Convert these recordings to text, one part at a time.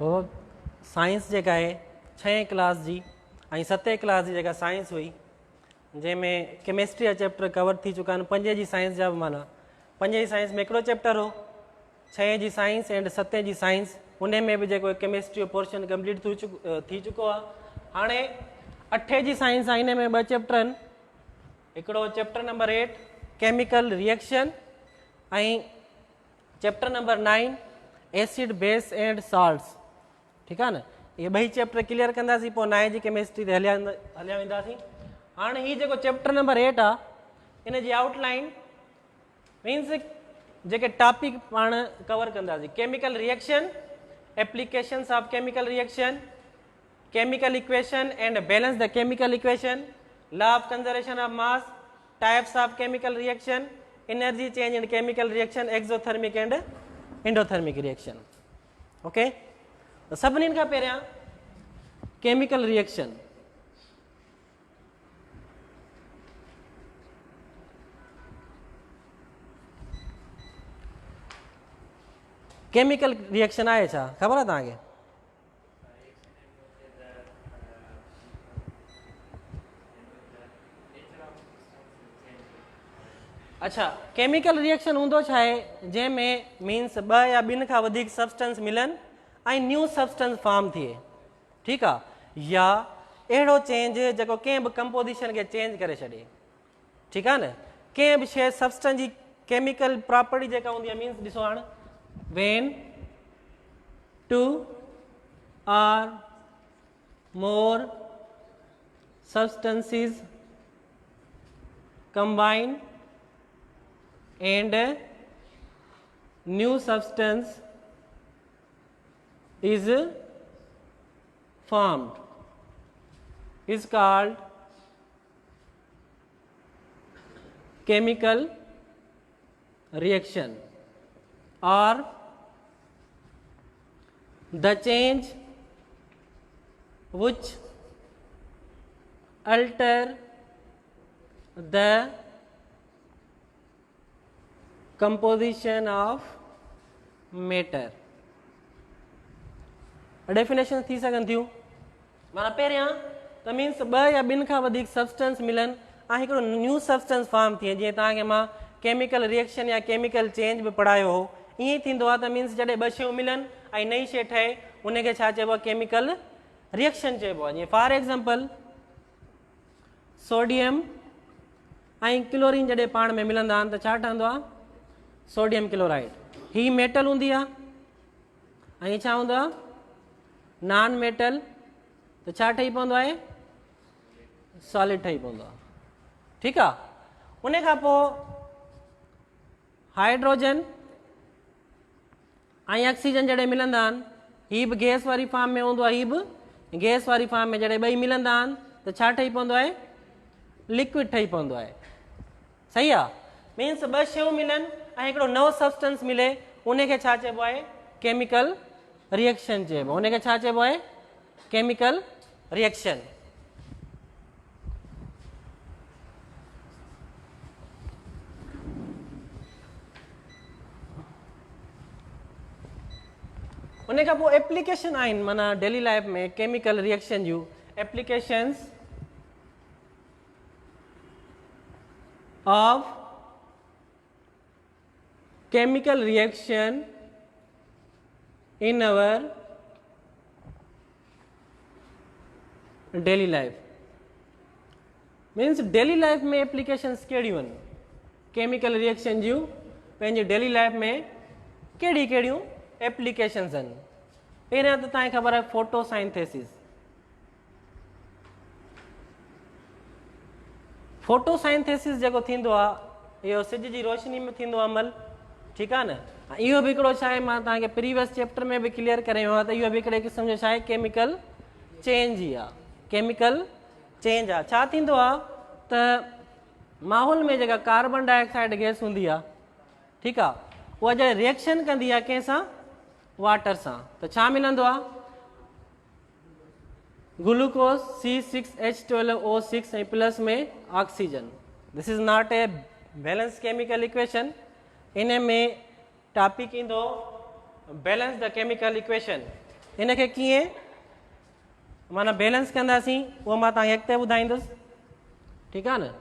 हो साइंस जेका आहे 6 क्लास जी ऐं 7 क्लास जी जेका साइंस हुई जंहिंमें केमिस्ट्री जा चैप्टर कवर थी चुका आहिनि, 5 जी साइंस जा बि माना 5 जी साइंस में हिकिड़ो चैप्टर हो, 6 जी साइंस एंड 7 जी साइंस, उन में बि जेको केमिस्ट्री जो पोर्शन कंप्लीट थी चुको आहे। हाणे 8 जी साइंस आहे, इन में 2 चैप्टर आहिनि, हिकिड़ो चैप्टर नंबर 8 केमिकल रिएक्शन ऐं chapter number 9 acid base and salts. ठीकु आहे न, इहे 2 चैप्टर क्लियर कंदासीं, पोइ 9 जी केमिस्ट्री ते हलिया वेंदासीं। हाणे हीउ जेको चैप्टर नंबर 8 आहे, इन जी आउटलाइन मीन्स जेके टॉपिक पाण कवर कंदासीं, chemical reaction, applications of chemical reaction, chemical equation and balance the chemical equation, law of conservation of mass, types of chemical reaction, energy change in chemical reaction, exothermic and endothermic reaction. Okay, तो सभिनीनि खां पहिरियां chemical reaction. Chemical reaction आहे छा, ख़बर आहे तव्हांखे? अच्छा, केमिकल रिएक्शन हूंदो छा आहे, जंहिंमें मीन्स 2 या 2 खां वधीक सब्सटेंस मिलनि ऐं न्यू सब्सटेंस फॉर्म थिए। ठीकु आहे, या अहिड़ो चेंज जेको कंहिं बि कंपोजिशन खे चेंज करे छॾे। ठीकु आहे न, कंहिं बि शइ सब्सटेंस जी केमिकल प्रॉपर्टी जेका हूंदी आहे, मीन्स ॾिसो हाणे when 2 or more substances combine and new substance is formed is called chemical reaction, or the change which alter the composition of matter। Definition थी सघनि थियूं, माना पहिरियां त मीन्स 2 या 2 खां वधीक सब्सटेंस मिलनि ऐं हिकिड़ो न्यू सब्सटेंस फॉर्म थिए, जीअं तव्हांखे मां केमिकल रिएक्शन या केमिकल चेंज बि पढ़ायो हो। ईअं ई थींदो आहे त मीन्स जॾहिं 2 शयूं मिलनि ऐं नई शइ ठहे, उनखे छा चइबो आहे, केमिकल रिएक्शन चइबो आहे। जीअं फॉर एग्ज़ाम्पल सोडियम ऐं क्लोरीन जॾहिं पाण में मिलंदा आहिनि त छा ठहंदो आहे, सोडियम क्लोराइड। ही मेटल हूंदी आहे ऐं छा हूंदो आहे, नॉन मेटल, त छा ठही पवंदो आहे, सॉलिड ठही पवंदो आहे। ठीकु आहे, उन खां पोइ हाइड्रोजन ऐं ऑक्सीजन जॾहिं मिलंदा आहिनि, हीअ बि गैस वारी फॉर्म में हूंदो आहे, हीअ बि गैस वारी फॉर्म में जॾहिं 2 मिलंदा आहिनि त छा ठही पवंदो आहे, लिक्विड ठही पवंदो आहे। सही आहे, मीन्स 2 शयूं मिलनि ऐं हिकिड़ो नओं सब्सटेंस मिले, उनखे छा चइबो आहे, केमिकल रिएक्शन चइबो, उनखे छा चइबो आहे, केमिकल रिएक्शन। उन खां पोइ एप्लीकेशन आहिनि, माना डेली लाइफ में केमिकल रिएक्शन जूं applications of chemical reaction in our daily life. Means daily life में एप्लीकेशंस कहिड़ियूं आहिनि, केमिकल रिएक्शन जूं पंहिंजी डेली लाइफ में कहिड़ी कहिड़ियूं एप्लीकेशंस आहिनि। पहिरियां त तव्हांखे ख़बर आहे फोटोसाइंथेसिस। फोटोसाइंथेसिस जेको थींदो आहे, इहो सिज जी रोशनी में थींदो आहे अमल। ठीकु आहे न, इहो बि हिकिड़ो छा आहे, मां तव्हांखे प्रीवियस चैप्टर में बि क्लियर करे वियो आहे, त इहो बि हिकिड़े क़िस्म जो छा आहे, केमिकल चेंज ई आहे। केमिकल चेंज आहे, छा थींदो आहे त माहौल में जेका कार्बन डाइऑक्साइड गैस हूंदी आहे, ठीकु आहे, उहा जॾहिं रिएक्शन कंदी आहे कंहिंसां, वाटर सां, त छा मिलंदो आहे, ग्लूकोज C6H12O6 ऐं प्लस में oxygen. This is not a balance chemical equation. इन में टॉपिक ईंदो बैलेंस द केमिकल इक्वेशन। इनखे कीअं माना बैलेंस कंदासीं उहो मां तव्हांखे अॻिते ॿुधाईंदुसि, ठीकु आहे न।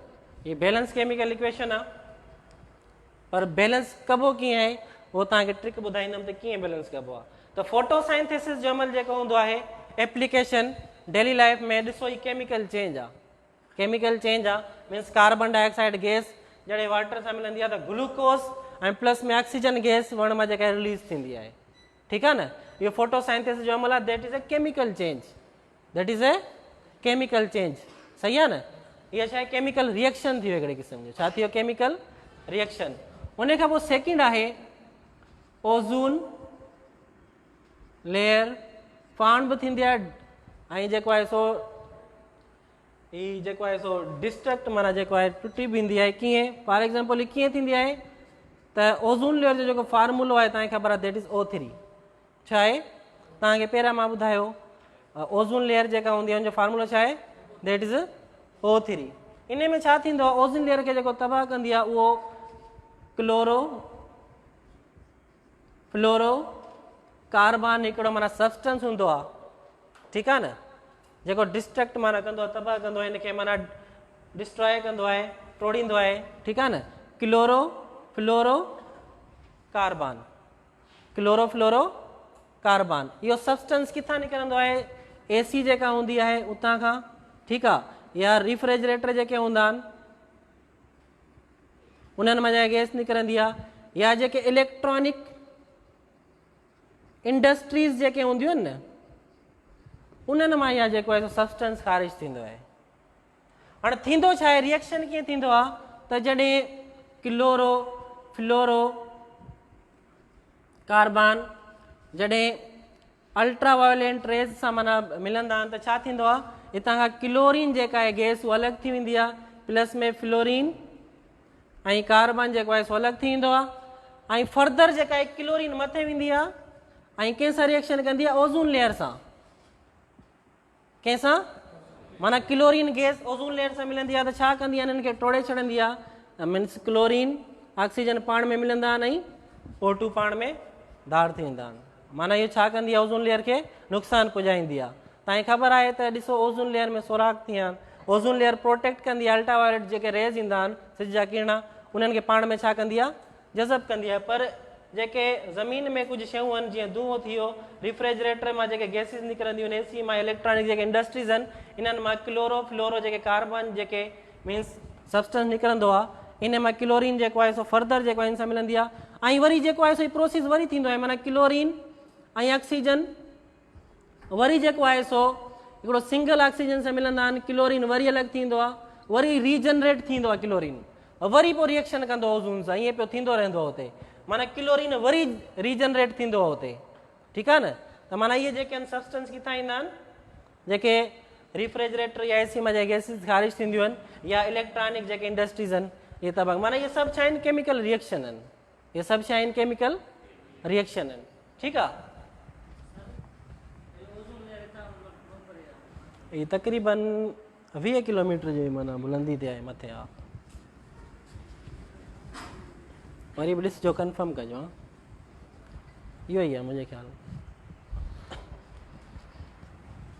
ये बैलेंस केमिकल इक्वेशन आहे, पर बैलेंस कबो कीअं आहे उहो तव्हांखे ट्रिक ॿुधाईंदुमि त कीअं बैलेंस कबो आहे। त फोटोसाइंथेसिस जो अमल जेको हूंदो आहे एप्लीकेशन डेली लाइफ में, ॾिसो ही केमिकल चेंज आहे। केमिकल चेंज आहे मीन्स कार्बन डाइऑक्साइड गैस जॾहिं वाटर सां मिलंदी आहे त ग्लूकोस ऐं प्लस में ऑक्सीजन गैस वण मां जेका रिलीज़ थींदी आहे, ठीकु आहे न। इहो फोटोसाइंथेसिस जो अमल आहे, that is a chemical change, that is a chemical change, सही आहे न। इहा छा आहे केमिकल रिएक्शन थी वियो हिकिड़े क़िस्म जो, छा थी वियो केमिकल रिएक्शन। उन खां पोइ सेकेंड आहे ओज़ोन लेयर पाण बि थींदी आहे ऐं जेको आहे सो ही जेको आहे सो डिस्ट्रक्ट माना जेको आहे टुटी बि ईंदी आहे। कीअं फॉर एग्जाम्पल ही कीअं थींदी आहे त ओज़ोन लेयर जो जेको फार्मूलो आहे तव्हांखे ख़बर आहे दैट इज़ O3। छा आहे तव्हांखे पहिरियां मां ॿुधायो ओज़ोन लेयर जेका हूंदी आहे हुनजो फार्मूलो छा आहे दैट इज़ O3। इन में छा थींदो आहे ओज़ोन लेयर खे जेको तबाह कंदी आहे उहो क्लोरो फ्लोरो कार्बन हिकिड़ो माना सब्सटेंस हूंदो आहे, ठीकु आहे न, जेको डिस्ट्रक्ट माना कंदो आहे, तबाह कंदो आहे, हिनखे माना डिस्ट्रॉय कंदो आहे, टोड़ींदो आहे, ठीकु आहे न। क्लोरो फ्लोरो कार्बन, क्लोरो फ्लोरो कार्बन, इहो सब्सटेंस किथां निकिरंदो आहे AC जेका हूंदी आहे उतां खां, ठीकु आहे, या रिफ्रिजरेटर जेके हूंदा आहिनि उन्हनि मां गैस निकिरंदी आहे, या जेके इलेक्ट्रॉनिक इंडस्ट्रीज़ जेके हूंदियूं आहिनि न उन्हनि मां इहा जेको आहे सब्सटेंस ख़ारिज थींदो आहे। हाणे थींदो छा आहे रिएक्शन कीअं थींदो आहे त जॾहिं क्लोरो फ्लोरो कार्बन जॾहिं अल्ट्रावायोलेंट रेज सां माना मिलंदा आहिनि त छा थींदो आहे हितां खां क्लोरीन जेका आहे गैस उहा अलॻि थी वेंदी आहे, प्लस में फ्लोरीन ऐं कार्बन जेको आहे सो अलॻि थी वेंदो आहे ऐं फर्दर जेका आहे क्लोरीन मथे वेंदी आहे ऐं कंहिंसां रिएक्शन कंदी आहे ओज़ोन लेयर सां, कंहिंसां माना क्लोरीन गैस ओज़ोन लेयर सां मिलंदी आहे त छा कंदी आहे हिननि खे टोड़े छॾंदी आहे, मीन्स क्लोरीन ऑक्सीजन पाण में मिलंदा आहिनि ऐं O2 पाण में धार थी वेंदा आहिनि। माना इहो छा कंदी आहे ओज़ोन लेयर खे नुक़सानु पुॼाईंदी आहे। तव्हांखे ख़बर आहे त ॾिसो ओज़ोन लेयर में सोराख़ थी विया आहिनि, ओज़ोन लेयर प्रोटेक्ट कंदी आहे, अल्ट्रावायलेट जेके रेज़ ईंदा आहिनि सिज जा किरण उन्हनि खे पाण में छा कंदी आहे जज़ब कंदी आहे। पर जेके ज़मीन में कुझु शयूं आहिनि जीअं धुओं थी वियो, रिफ्रिजरेटर मां जेके गैसिस निकिरंदियूं आहिनि, AC मां इलेक्ट्रॉनिक जेके इंडस्ट्रीज़ आहिनि इन्हनि मां क्लोरो फ्लोरो जेके कार्बन जेके मीन्स सब्सटेंस निकिरंदो आहे इन मां क्लोरीन जेको आहे सो फर्दर जेको आहे इन सां मिलंदी आहे ऐं वरी जेको आहे सो प्रोसेस वरी थींदो आहे, माना क्लोरीन ऐं ऑक्सीजन वरी जेको आहे सो हिकिड़ो सिंगल ऑक्सीजन सां मिलंदा आहिनि, क्लोरीन वरी अलॻि थींदो आहे, वरी रीजनरेट थींदो आहे क्लोरीन, वरी पोइ रिएक्शन कंदो ओज़ोन सां, ईअं पियो थींदो रहंदो आहे हुते, माना क्लोरीन वरी रीजनरेट थींदो आहे हुते, ठीकु आहे न। त माना इहे जेके आहिनि सब्सटेंस किथां ईंदा आहिनि जेके रिफ्रिजरेटर या AC मां जेके गैसिस ख़ारिज थींदियूं आहिनि या इलेक्ट्रॉनिक जेके इंडस्ट्रीज़ आहिनि इहे तबाह, माना इहे सभु छा आहिनि केमिकल रिएक्शन आहिनि, इहे सभु छा आहिनि केमिकल रिएक्शन आहिनि, ठीकु आहे। ये तकरीबन 20 किलोमीटर जी माना बुलंदी ते आहे मथे आहे, वरी बि ॾिसिजो कंफर्म कजो, हा इहो ई आहे मुंहिंजे ख़्याल।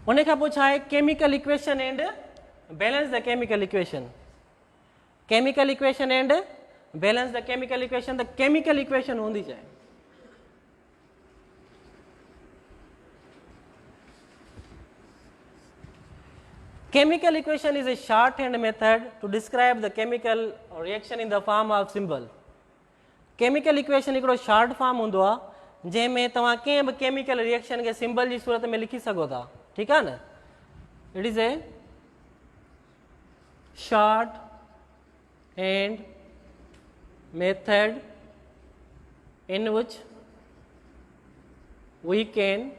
उन खां पोइ छा आहे chemical equation and balance the chemical equation, chemical equation and balance the chemical equation. त केमिकल इक्वेशन हूंदी छा आहे, chemical equation is a shorthand method to describe the chemical reaction in the form of symbol। chemical equation हिकिड़ो short form हूंदो आहे जंहिंमें तव्हां कंहिं बि केमिकल रिएक्शन खे सिंबल जी सूरत में लिखी सघो था, ठीकु आहे न। It is a short hand method in which we can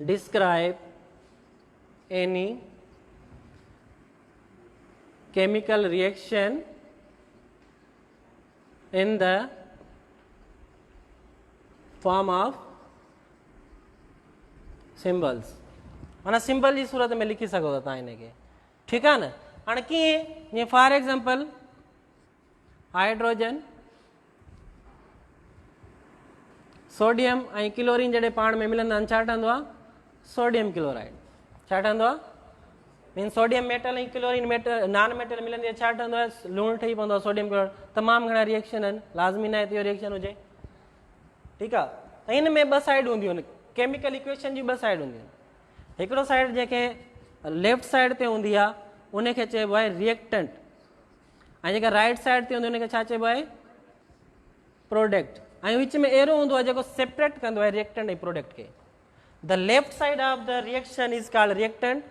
describe any chemical reaction in the form of symbols। माना सिंबल जी सूरत में लिखी सघो था तव्हां हिनखे, ठीकु आहे न। हाणे कीअं, जीअं फॉर एग्जाम्पल हाइड्रोजन सोडियम ऐं क्लोरीन जॾहिं पाण में मिलंदा आहिनि छा ठहंदो आहे? Sodium chloride. छा ठहंदो आहे? मीन सोडियम मेटल ऐं क्लोरीन मेटल नॉन मेटल मिलंदी आहे, छा ठहंदो आहे? लूणु ठही पवंदो आहे सोडियम क्लोराइड। तमामु घणा रिएक्शन आहिनि, लाज़मी न आहे त इहो रिएक्शन हुजे। ठीकु आहे, ऐं हिन में ॿ साइड हूंदियूं आहिनि, केमिकल इक्वेशन जी ॿ साइड हूंदियूं आहिनि। हिकिड़ो साइड जेके लेफ्ट साइड ते हूंदी आहे उनखे चइबो आहे रिएक्टेंट, ऐं जेका राइट साइड ते हूंदी आहे उनखे छा चइबो आहे? प्रोडक्ट। ऐं विच में एरो हूंदो आहे जेको सेपरेट कंदो आहे रिएक्टेंट ऐं प्रोडक्ट खे। The left side of the reaction is called reactant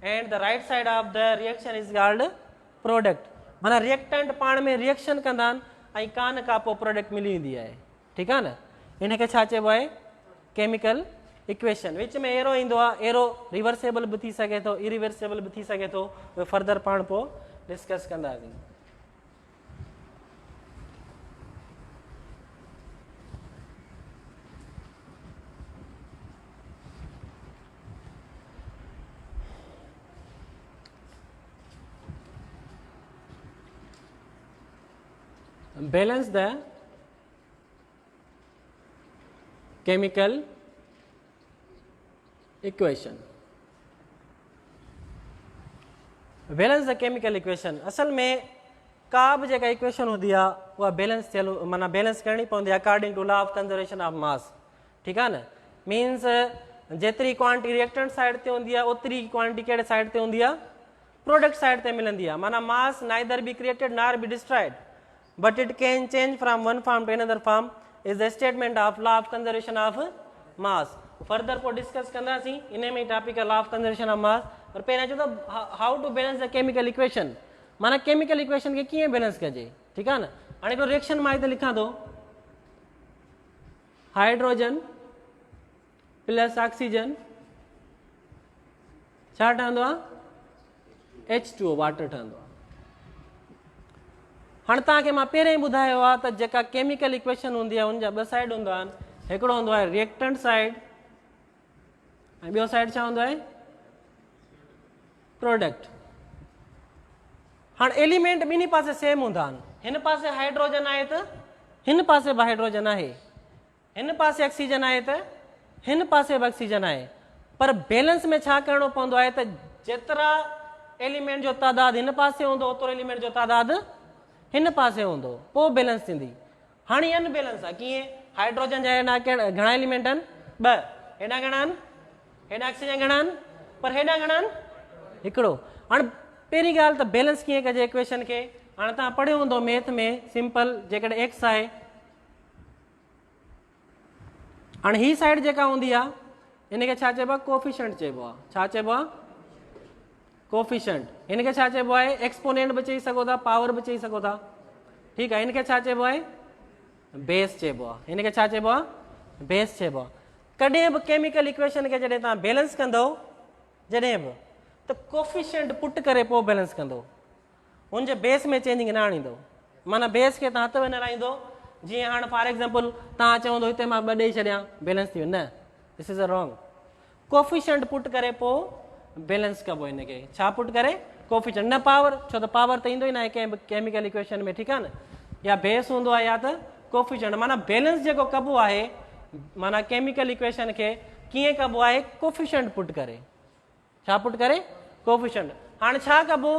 and the right side of the reaction is called product. माना रिएक्टेंट पाण में रिएक्शन कंदा आहिनि ऐं कान खां पोइ प्रोडक्ट मिली वेंदी आहे। ठीकु आहे न, इनखे छा चइबो आहे? Chemical equation. विच में एरो ईंदो आहे, एरो रिवर्सेबल बि थी सघे थो, इरिवर्सेबल बि थी सघे थो, उहे फर्दर पाण पोइ डिस्कस कंदासीं। Balance the chemical equation. Balance the chemical equation. असल में का बि जेका इक्वेशन हूंदी आहे उहा बैलेंस थियल, माना बैलेंस करणी पवंदी आहे according to law of conservation of mass. ठीकु आहे न, मीन्स जेतिरी क्वांटिटी रिएक्टेंट साइड ते हूंदी आहे ओतिरी क्वांटिटी कहिड़े साइड ते हूंदी आहे? प्रोडक्ट साइड ते मिलंदी आहे। माना mass neither be created nor be destroyed but it can change from one form to another form is the statement of law of conservation of mass. further po discuss कंदासीं इन में topic है law of conservation of mass। और पहिरियां चओ त how to balance the chemical equation, माना chemical equation खे कीअं बैलेंस कजे। ठीकु आहे न, हाणे हिकिड़ो रिएक्शन मां हिते लिखां थो, हाइड्रोजन प्लस ऑक्सीजन छा ठहंदो आहे? H2O, वाटर ठहंदो आहे। हाणे तव्हांखे मां पहिरियों ई ॿुधायो आहे त जेका केमिकल इक्वेशन हूंदी आहे उनजा ॿ साइड हूंदा आहिनि, हिकिड़ो हूंदो आहे रिएक्टेंट साइड ऐं ॿियो साइड छा हूंदो आहे? प्रोडक्ट। हाणे एलिमेंट ॿिन्ही पासे सेम हूंदा आहिनि, हिन पासे हाइड्रोजन आहे त हिन पासे बि हाइड्रोजन आहे, हिन पासे ऑक्सीजन आहे त हिन पासे बि ऑक्सीजन आहे, पर बैलेंस में छा करिणो पवंदो आहे त जेतिरा एलिमेंट जो तादाद हिन पासे हूंदो ओतिरो एलिमेंट जो तादाद हिन पासे हूंदो, पोइ बैलेंस थींदी। हाणे अनबैलेंस आहे, कीअं? हाइड्रोजन जा हेॾा घणा एलिमेंट आहिनि? ॿ। हेॾा घणा आहिनि? हेॾा ऑक्सीजन घणा आहिनि? पर हेॾा घणा आहिनि? हिकिड़ो। हाणे पहिरीं ॻाल्हि त बैलेंस कीअं कजे इक्वेशन खे? हाणे तव्हां पढ़ियो हूंदो मैथ में, सिंपल जेकॾहिं एक्स आहे, हाणे ही साइड जेका हूंदी आहे हिनखे छा चइबो आहे? कोफिशिएंट चइबो आहे। छा चइबो आहे? कोफिशिएंट। हिनखे छा चइबो आहे? एक्सपोनेंट बि चई सघो था, पावर बि चई सघो था। ठीकु आहे, हिनखे छा चइबो आहे? बेस चइबो आहे। हिनखे छा चइबो आहे? बेस चइबो आहे। कॾहिं बि केमिकल इक्वेशन खे जॾहिं तव्हां बैलेंस कंदो, जॾहिं बि त कोफिशिएंट पुट करे पोइ बैलेंस कंदो, हुनजे बेस में चेंजिंग न आणींदो। माना बेस खे तव्हां हथ में न लाहींदो, जीअं हाणे फॉर एग्जाम्पल तव्हां चवंदो हिते मां 2 ॾेई छॾियां बैलेंस थी वियो, न, this is a wrong. Coefficient put करे पोइ बैलेंस कबो। हिनखे छा पुट करे? कोफिशिएंट, न पावर, छो त पावर त ईंदो ई न आहे कंहिं बि केमिकल इक्वेशन में। ठीकु आहे न, या बेस हूंदो आहे या त कोफिशिएंट। माना बैलेंस जेको कबो आहे, माना केमिकल इक्वेशन खे कीअं कबो आहे? कोफिशिएंट पुट करे। छा पुट करे? कोफिशिएंट। हाणे छा कबो?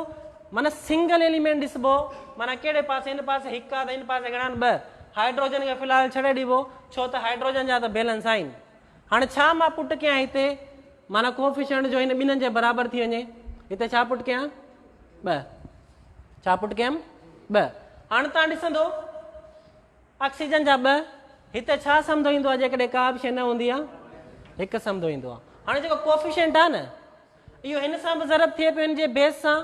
माना सिंगल एलिमेंट ॾिसबो, माना कहिड़े पासे? हिन पासे हिकु आहे त हिन पासे घणा आहिनि? 2। हाइड्रोजन खे फ़िलहाल छॾे ॾिबो, छो त हाइड्रोजन जा त बैलेंस आहिनि। हाणे छा मां पुट कयां हिते? माना कोफिशिएंट जो हिन ॿिन्हिनि जे बराबरि थी वञे, हिते छा पुट कयां? 2। छा पुट कयमि? 2। हाणे तव्हां ॾिसंदो ऑक्सीजन जा 2, हिते छा सम्झो ईंदो आहे जेकॾहिं का बि शइ न हूंदी आहे? 1 सम्झो ईंदो आहे। हाणे जेको कोफिशिएंट आहे न, इहो हिन सां बि ज़रब थिए पियो, हिन जे बेस सां,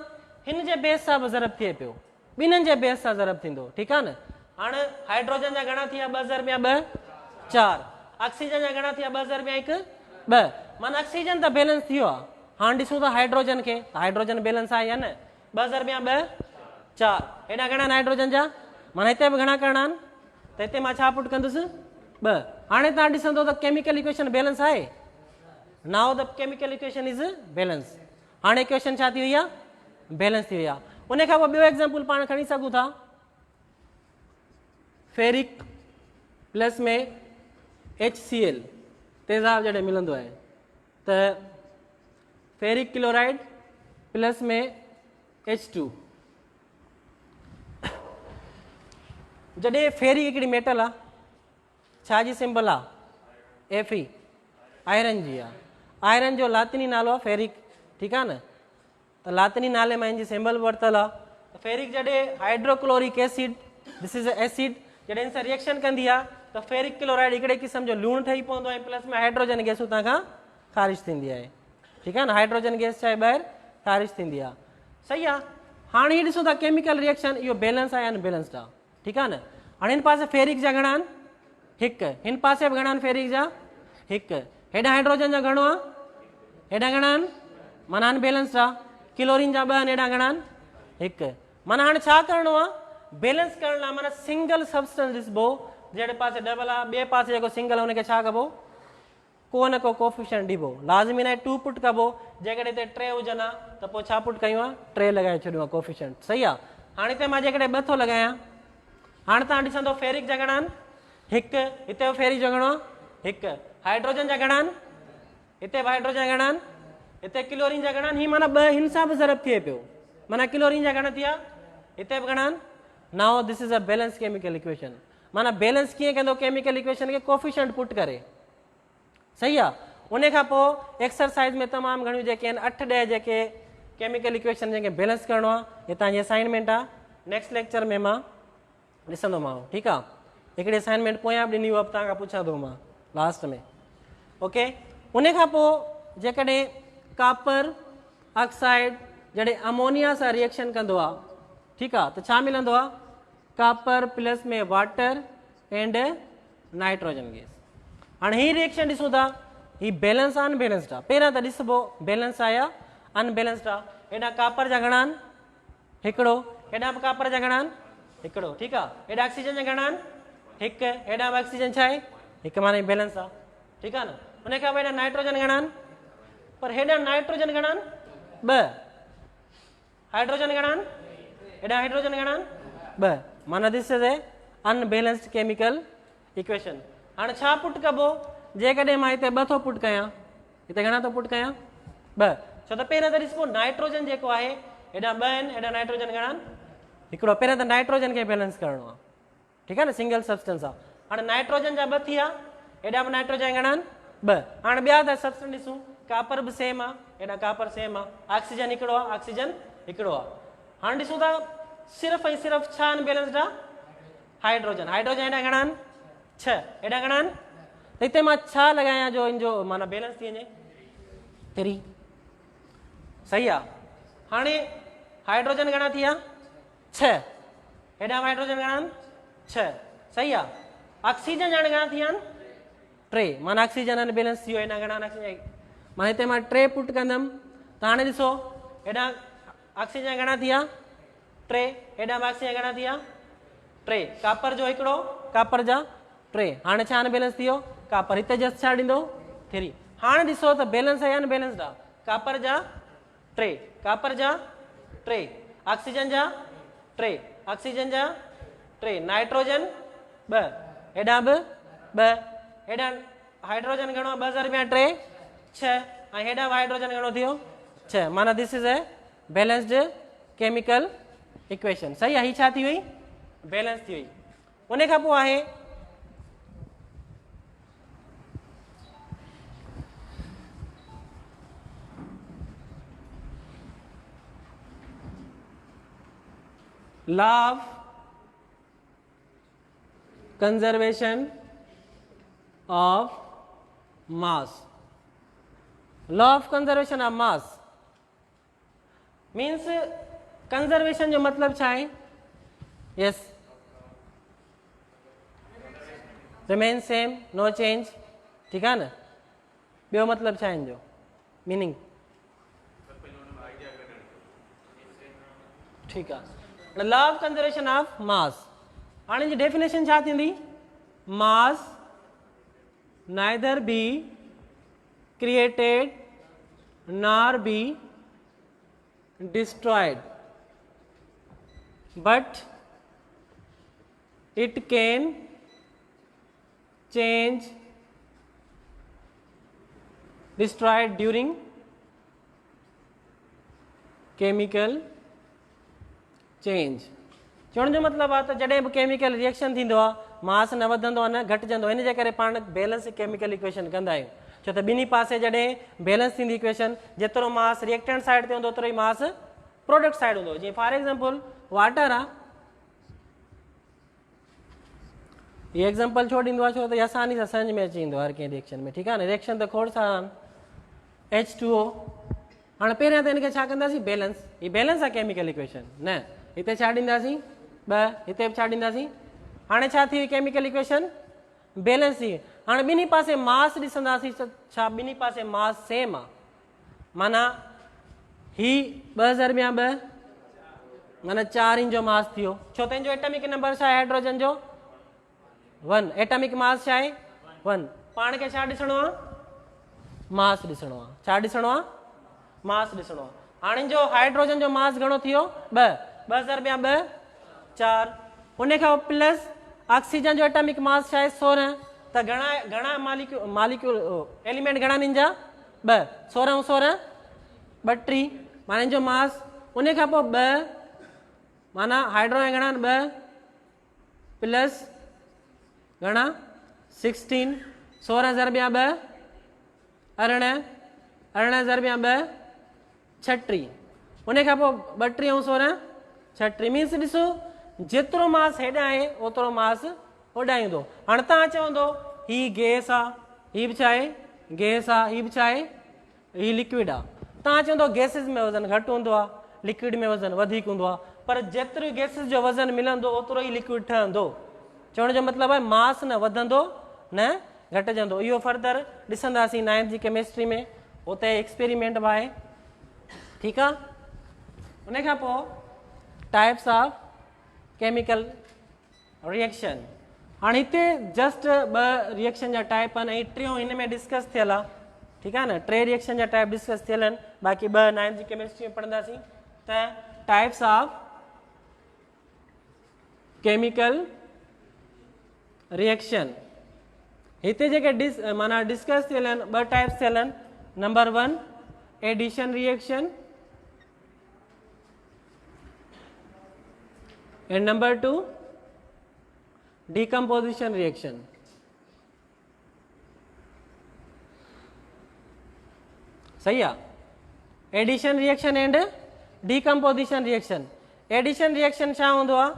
हिन जे बेस सां बि ज़रब थिए पियो, ॿिन्हिनि जे बेस सां ज़रब थींदो। ठीकु आहे न। हाणे हाइड्रोजन जा घणा थिया? 2 ज़रब 2 4। ऑक्सीजन जा घणा थिया? 2 ज़रब 1 2। माना ऑक्सीजन त बैलेंस थी वियो आहे। हाणे ॾिसूं था हाइड्रोजन खे, हाइड्रोजन बैलेंस आहे या न? 2 ज़रब 2 4। हेॾा घणा आहिनि हाइड्रोजन जा? माना हिते बि घणा करणा आहिनि? त हिते मां छा पुट कंदुसि? 2। हाणे तव्हां ॾिसंदो त केमिकल इक्वेशन बैलेंस आहे। Now the chemical equation is balance. हाणे इक्वेशन छा थी वई आहे? बैलेंस थी वई आहे। उन खां पोइ ॿियो एग्जाम्पल पाण खणी सघूं था, फेरिक प्लस में HCl तेज़ाब जॾहिं मिलंदो आहे त फेरिक क्लोराइड प्लस में H2, जॾहिं फेरिक हिकिड़ी मेटल आहे, छा जी सिंबल आहे Fe, आयरन जी आहे। आयरन जो लातिनी नालो आहे फेरिक, ठीकु आहे न, त लातिनी नाले मां हिन जी सिंबल वरितल आहे। फेरिक जॾहिं hydrochloric acid, this is acid, जॾहिं हिन सां रिएक्शन कंदी आहे त फेरिक क्लोराइड हिकिड़े क़िस्म जो लूणु ठही पवंदो आहे, प्लस में हाइड्रोजन गैस उतां खां ख़ारिज थींदी आहे, ठीकु आहे न, हाइड्रोजन गैस छा आहे ॿाहिरि ख़ारिज थींदी आहे, सही आहे। हाणे हीअ ॾिसूं था केमिकल रिएक्शन, इहो बैलेंस आहे या अनबैलेंस्ड आहे, ठीकु आहे न। हाणे हिन पासे फेरिक जा घणा आहिनि, हिकु, हिन पासे बि घणा आहिनि फेरिक जा, हिकु, हेॾां हाइड्रोजन जा घणो आहे, हेॾां घणा आहिनि, माना अनबैलेंस्ड आहे। क्लोरीन जा ॿ आहिनि, हेॾां घणा आहिनि, हिकु, माना हाणे छा करिणो आहे, बैलेंस करण लाइ माना सिंगल सब्सटेंस ॾिसबो, जहिड़े पासे डबल आहे ॿिए पासे जेको सिंगल आहे हुनखे छा कबो, को न को कोफिशिएंट ॾिबो, लाज़मी न आहे 2 पुट कबो, जेकॾहिं हिते 3 हुजनि हा त पोइ छा पुट कयूं आहे, 3 लॻाए छॾियो आहे कोफिशिएंट, सही आहे। हाणे हिते मां जेकॾहिं 2 थो लॻायां, हाणे तव्हां ॾिसंदो फेरिक जा घणा आहिनि, हिकु, हिते बि फेरिक जो घणो आहे, हिकु, हाइड्रोजन जा घणा आहिनि, हिते बि हाइड्रोजन घणा आहिनि, हिते क्लोरीन जा घणा आहिनि, हीअ माना 2 हिन सां बि ज़रब थिए पियो, माना क्लोरीन जा घणा थिया, हिते बि घणा आहिनि। Now this is a balance chemical equation, माना बैलेंस कीअं कंदो केमिकल इक्वेशन खे, कोफिशिएंट पुट करे, सही आहे। उन खां पोइ एक्सरसाइज़ में तमामु घणियूं जेके आहिनि 8-10 जेके केमिकल इक्वेशन जंहिंखे बैलेंस करिणो आहे, हे तव्हांजी असाइनमेंट आहे, नेक्स्ट लेक्चर में मां ॾिसंदोमांव, ठीकु आहे। हिकिड़ी असाइनमेंट पोयां बि ॾिनी हुआ, तव्हां खां पुछां थो मां लास्ट में, ओके। उन खां पोइ जेकॾहिं कापर ऑक्साइड जॾहिं अमोनिया सां रिएक्शन कंदो आहे, ठीकु आहे, त छा मिलंदो आहे, कापर प्लस में वाटर एंड नाइट्रोजन गैस। हाणे हीअ रिएक्शन ॾिसूं था, हीअ बैलेंस आहे अनबैलेंस्ड आहे, पहिरियां त ॾिसबो बैलेंस आहे या अनबैलेंस्ड आहे। हेॾा कापर जा घणा आहिनि, हिकिड़ो, हेॾा बि कापर जा घणा आहिनि, हिकिड़ो, ठीकु आहे। हेॾा ऑक्सीजन जा घणा आहिनि, हिकु, हेॾा बि ऑक्सीजन छा आहे, हिकु, माना बैलेंस आहे, ठीकु आहे न। उन खां पोइ हेॾा नाइट्रोजन घणा आहिनि, पर हेॾा नाइट्रोजन घणा आहिनि, 2, हाइड्रोजन घणा आहिनि, हेॾा हाइड्रोजन घणा आहिनि, 2, माना this is a unbalanced chemical equation. हाणे छा पुट कबो, जेकॾहिं मां हिते 2 थो पुट कयां, हिते घणा थो पुट कयां, 2, छो त पहिरियों त ॾिसबो नाइट्रोजन जेको आहे, हेॾा 2 आहिनि, हेॾा नाइट्रोजन घणा आहिनि, हिकिड़ो, पहिरियों त नाइट्रोजन खे बैलेंस करिणो आहे, ठीकु आहे न, सिंगल सब्सटेंस आहे। हाणे नाइट्रोजन जा 2 थी विया, हेॾा बि नाइट्रोजन घणा आहिनि, 2, हाणे ॿिया त सब्सटेंस ॾिसूं, कापर बि सेम आहे, हेॾा कापर सेम आहे, ऑक्सीजन हिकिड़ो आहे, ऑक्सीजन हिकिड़ो आहे। हाणे ॾिसूं था सिर्फ़ु ऐं सिर्फ़ु छा अनबैलेंस्ड आहे, हाइड्रोजन, हाइड्रोजन हेॾा घणा आहिनि, 6, हेॾा घणा आहिनि, त हिते मां छा लॻायां जो हिन जो माना बैलेंस थी वञे, 3, सही आहे। हाणे हाइड्रोजन घणा थी विया, 6, हेॾा हाइड्रोजन घणा आहिनि, 6, सही आहे। ऑक्सीजन हाणे घणा थी विया आहिनि, 3, माना ऑक्सीजन अनबैलेंस थी वियो, हेॾा घणा ऑक्सीजन, माना हिते मां 3 पुट कंदुमि, त हाणे ॾिसो हेॾा ऑक्सीजन घणा थी विया, 3, हेॾा ऑक्सीजन घणा थी विया, 3, कापर जो हिकिड़ो, कापर जा 3, हाणे छा अनबैलेंस थी वियो, कापर, हिते जस्ट छा ॾींदो, 3। हाणे ॾिसो त बैलेंस आहे या अनबैलेंस्ड आहे, कापर जा 3, कापर जा 3, ऑक्सीजन जा 3, ऑक्सीजन जा 3, नाइट्रोजन 2, हेॾा बि 2, हेॾा हाइड्रोजन घणो, 2 ज़रबिया 3, 6, ऐं हेॾा हाइड्रोजन घणो थियो, 6, माना this is a balanced chemical equation, सही आहे। हीअ छा थी वई, बैलेंस थी वई। उन खां पोइ आहे law of conservation of mass. Law of conservation of mass means conservation जो मतलब छा आहे, यस, रिमेन सेम, नो चेंज, ठीकु आहे न। ॿियो मतलब छा आहे हिन जो मीनिंग, ठीकु आहे। लॉ ऑफ कंजर्वेशन ऑफ मास, हाणे जी डेफिनेशन छा थींदी, मास neither be created nor be destroyed, but it can change destroyed during chemical change. चवण जो मतिलबु आहे त जॾहिं बि केमिकल रिएक्शन थींदो आहे मास न वधंदो आहे न घटिजंदो, इन जे करे पाण बैलेंस केमिकल इक्वेशन कंदा आहियूं। छो त ॿिन्ही पासे जॾहिं बैलेंस थींदी इक्वेशन, जेतिरो मास रिएक्टेंट साइड ते हूंदो ओतिरो ई मास प्रोडक्ट साइड हूंदो। जीअं फॉर एग्जांपल वाटर आहे, ये एग्जांपल छो ॾींदो आहे, छो त आसानी सां सम्झ में अची वेंदो हर कंहिं रिएक्शन में, ठीकु आहे न। रिएक्शन त खोड़ सारा आहिनि, H2O। हाणे पहिरियां त हिनखे छा कंदासीं, बैलेंस। ही बैलेंस आहे केमिकल इक्वेशन न, हिते छा ॾींदासीं ॿ, हिते बि छा ॾींदासीं। हाणे छा थी केमिकल इक्वेशन बैलेंस थी। हाणे ॿिन्ही पासे मास ॾिसंदासीं त छा ॿिन्ही पासे मास सेम आहे, माना ही 2000 ॿिया 2 माना 4 इंच जो मास थियो। छो त हिन जो एटमिक नंबर छा आहे हाइड्रोजन जो 1, एटमिक मास छा आहे 1। पाण खे छा ॾिसणो आहे, मास ॾिसणो आहे। छा ॾिसणो आहे, मास ॾिसणो आहे। हाणे जो हाइड्रोजन जो मास घणो थियो 2, 2000 ॿिया 2 4, उन खां प्लस ऑक्सीजन जो एटमिक मास छा आहे 16। त घणा मालिक्यूल एलिमेंट घणा इन जा 2, 16 ऐं 16 32, माना इन जो मास। उन खां पोइ 2 माना हाइड्रोजन घणा 2 प्लस घणा 16, 16000 ॿिया 2 18, 18000 ॿिया 2 36, उन खां पोइ 32 ऐं 16 36। मीन्स ॾिसो जेतिरो मास हेॾां आहे ओतिरो मास होॾां ईंदो। हाणे तव्हां चवंदो ही गैस आहे, ही बि छा आहे गैस आहे, ही बि छा आहे ही लिक्विड आहे। तव्हां चवंदो गैसिस में वज़न घटि हूंदो आहे, लिक्विड में वज़न वधीक हूंदो आहे, पर जेतिरो गैसिस जो वज़न मिलंदो ओतिरो ई लिक्विड ठहंदो। चवण जो मतिलबु आहे मास न वधंदो न घटिजंदो। इहो फर्दर ॾिसंदासीं 9th जी केमिस्ट्री में, उते एक्सपेरिमेंट बि आहे, ठीकु आहे। उन खां पोइ टाइप्स ऑफ केमिकल रिएक्शन। हाणे हिते जस्ट 2 रिएक्शन जा टाइप आहिनि ऐं 3 हिन में डिस्कस थियल आहे, ठीकु आहे न। 3 रिएक्शन जा टाइप डिस्कस थियल आहिनि, बाक़ी 2 9th जी केमिस्ट्री में पढ़ंदासीं। त टाइप्स ऑफ केमिकल रिएक्शन हिते जेके माना डिस्कस थियल आहिनि 2 टाइप्स थियल आहिनि। Number 1 addition reaction and number 2 decomposition reaction। सही आहे। Addition reaction and decomposition reaction. Addition reaction छा हूंदो आहे,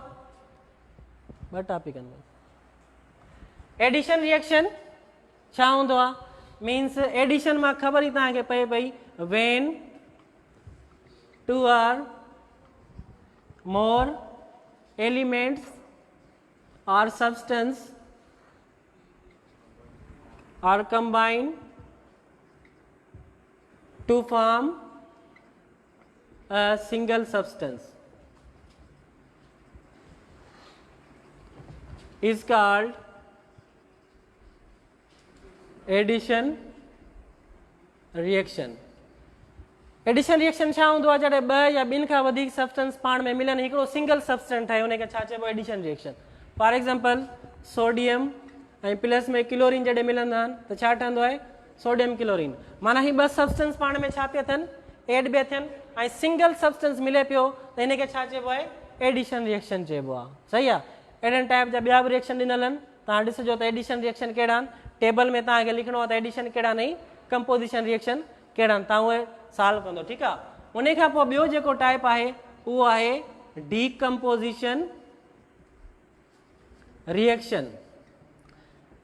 2 टॉपिक आहिनि। एडिशन रिएक्शन छा हूंदो आहे, मीन्स एडिशन मां ख़बर ई तव्हांखे पए पई when 2 or more elements or substance are combined to form a single substance is called addition reaction। Addition reaction छा हूंदो आहे, जॾहिं 2 या 2 खां वधीक सब्सटेंस पाण में मिलनि हिकिड़ो सिंगल सब्सटेंस ठाहे, उनखे छा चइबो addition reaction. For example sodium ऐं प्लस में क्लोरीन जॾहिं मिलंदा आहिनि त छा ठहंदो आहे सोडियम क्लोरीन। माना ही 2 सब्सटेंस पाण में छा पिया थियनि एड पिया थियनि ऐं सिंगल सब्सटेंस मिले पियो त हिनखे छा चइबो आहे एडिशन रिएक्शन चइबो आहे। सही आहे। अहिड़े टाइप जा ॿिया बि रिएक्शन ॾिनल आहिनि, तव्हां ॾिसिजो त एडिशन रिएक्शन कहिड़ा आहिनि। टेबल में तव्हांखे लिखणो आहे त एडिशन कहिड़ा नहीं, कंपोजिशन रिएक्शन कहिड़ा आहिनि, तव्हां उहे सॉल्व कंदो, ठीकु आहे। उन खां पोइ ॿियो जेको टाइप आहे उहो आहे डीकम्पोजिशन रिएक्शन।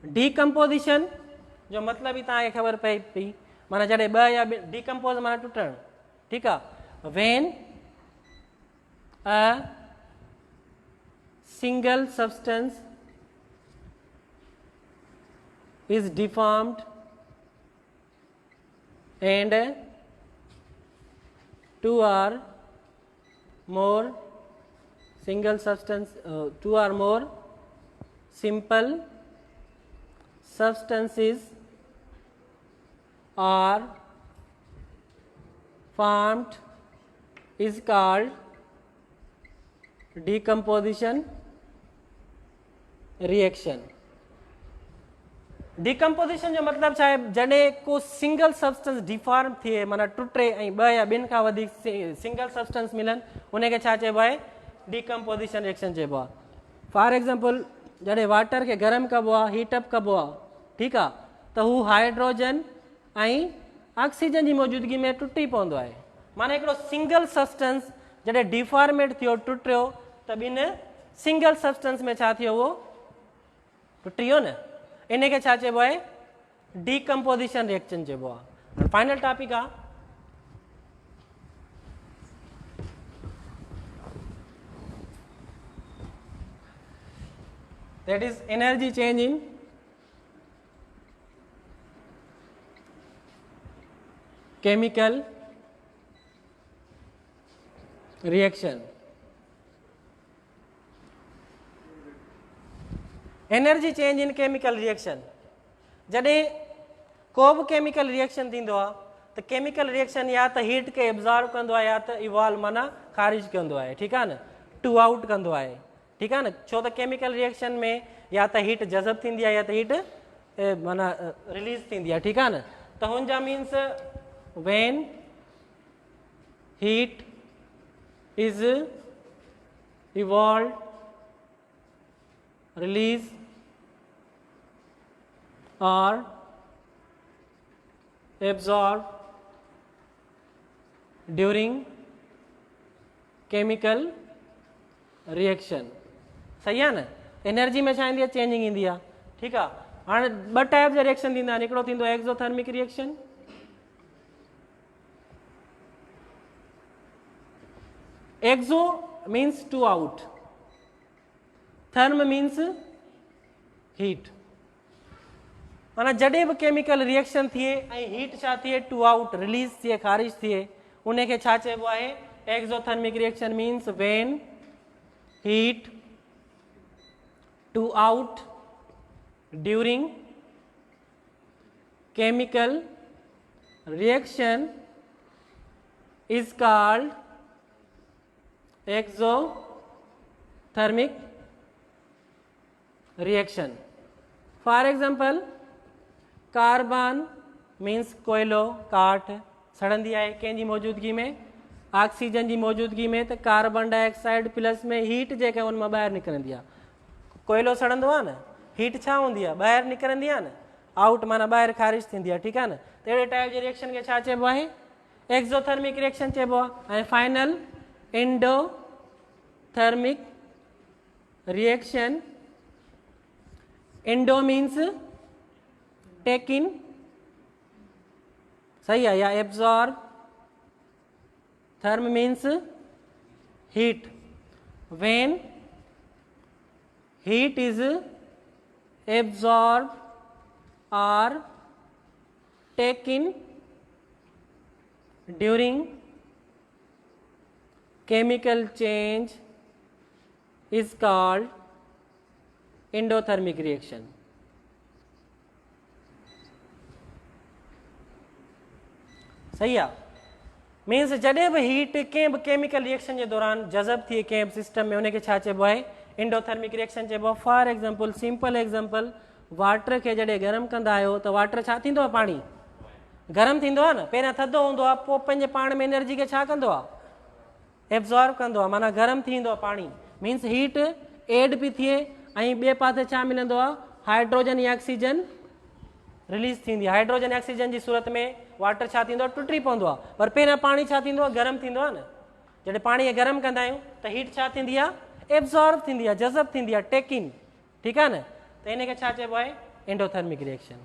डीकम्पोजिशन जो मतिलबु ई तव्हांखे ख़बर पए पई, माना जॾहिं 2 या डीकम्पोज माना टुटणु, ठीकु आहे। when a single substance is deformed and 2 or more single substance 2 or more simple substances are formed is called decomposition reaction। Decomposition जो मतिलबु छा आहे, जॾहिं को सिंगल सब्सटेंस डिफॉर्म थिए, माना टुटे ऐं ॿ या ॿिनि खां वधीक सिंगल सब्सटेंस मिलनि, उनखे छा चइबो आहे, डिकम्पोजिशन रिएक्शन चइबो आहे। फॉर एग्ज़ाम्पल जॾहिं वाटर खे गरम कबो आहे, हीटअप कबो आहे, ठीकु आहे, त हू हाइड्रोजन ऐं ऑक्सीजन जी मौजूदगी में टुटी पवंदो आहे। माना हिकिड़ो सिंगल सब्सटेंस जॾहिं डिफॉर्मेट थियो, टुटियो, त ॿिनि सिंगल सब्सटेंस में छा थियो, उहो टुटी वियो न, इनखे छा चइबो आहे, डिकम्पोजिशन रिएक्शन चइबो आहे। फाइनल टॉपिक आहे that is energy change in chemical reaction। Energy change in chemical reaction, जॾहिं को बि केमिकल रिएक्शन थींदो आहे त केमिकल रिएक्शन या त हीट खे एब्ज़ॉर्ब कंदो आहे या त इवॉल्व माना ख़ारिज कंदो आहे, ठीकु आहे न, टू आउट कंदो आहे, ठीकु आहे न। छो त केमिकल रिएक्शन में या त हीट जज़ब थींदी आहे या त हीट माना रिलीज़ थींदी आहे, ठीकु आहे न। त हुनजा means when heat is evolve, release or absorb during chemical reaction। सही आहे न। एनर्जी में छा ईंदी आहे, चेंजिंग ईंदी आहे, ठीकु आहे। हाणे ॿ टाइप जा रिएक्शन थींदा आहिनि, हिकिड़ो थींदो exothermic reaction, exo means to out, therm means heat. माना जॾहिं बि केमिकल रिएक्शन थिए ऐं हीट छा थिए, टू आउट, रिलीज थिए, ख़ारिज थिए, उनखे छा चइबो आहे, exothermic reaction. Means when heat to out during chemical reaction is called exothermic reaction. For example carbon means कोयलो, काठ सड़ंदी आहे कंहिंजी मौजूदगी में, ऑक्सीजन जी मौजूदगी में, त कार्बन डाइऑक्साइड प्लस में हीट जेका उन मां ॿाहिरि निकिरंदी आहे। कोयलो सड़ंदो आहे न, हीट छा हूंदी आहे, ॿाहिरि निकिरंदी आहे न, आउट माना ॿाहिरि ख़ारिज थींदी आहे, ठीकु आहे न। त अहिड़े टाइप जे रिएक्शन खे छा चइबो आहे, एक्सोथर्मिक रिएक्शन चइबो आहे। ऐं final endothermic reaction, endo means take in, सही है, या absorb, therm means heat. When heat is absorb और take in during chemical change is called endothermic reaction. सही आहे। मीन्स जॾहिं बि हीट कंहिं बि केमिकल रिएक्शन जे दौरान जज़ब थिए कंहिं बि सिस्टम में, उनखे छा चइबो आहे, एंडोथर्मिक रिएक्शन चइबो आहे। For example, simple example, water खे जॾहिं गरम कंदा आहियो त वाटर छा थींदो आहे, पाणी गरम थींदो आहे न, पहिरियां थधो हूंदो आहे, पोइ पंहिंजे पाण में एनर्जी खे छा कंदो आहे, एब्ज़ॉर्ब कंदो आहे, माना गरम थींदो आहे पाणी। मीन्स हीट एड बि थिए ऐं ॿिए पासे छा मिलंदो आहे, हाइड्रोजन या ऑक्सीजन रिलीज़ थींदी आहे। हाइड्रोजन ऑक्सीजन जी सूरत में वाटर छा थींदो आहे, टुटी पवंदो आहे, पर पहिरियां पाणी छा थींदो आहे, गरम थींदो आहे न। जॾहिं पाणी खे गरम कंदा आहियूं त हीट छा थींदी आहे, एब्ज़ॉर्ब थींदी आहे, जज़ब थींदी आहे, टेक इन, ठीकु आहे न। त इनखे छा चइबो आहे, एंडोथर्मिक रिएक्शन।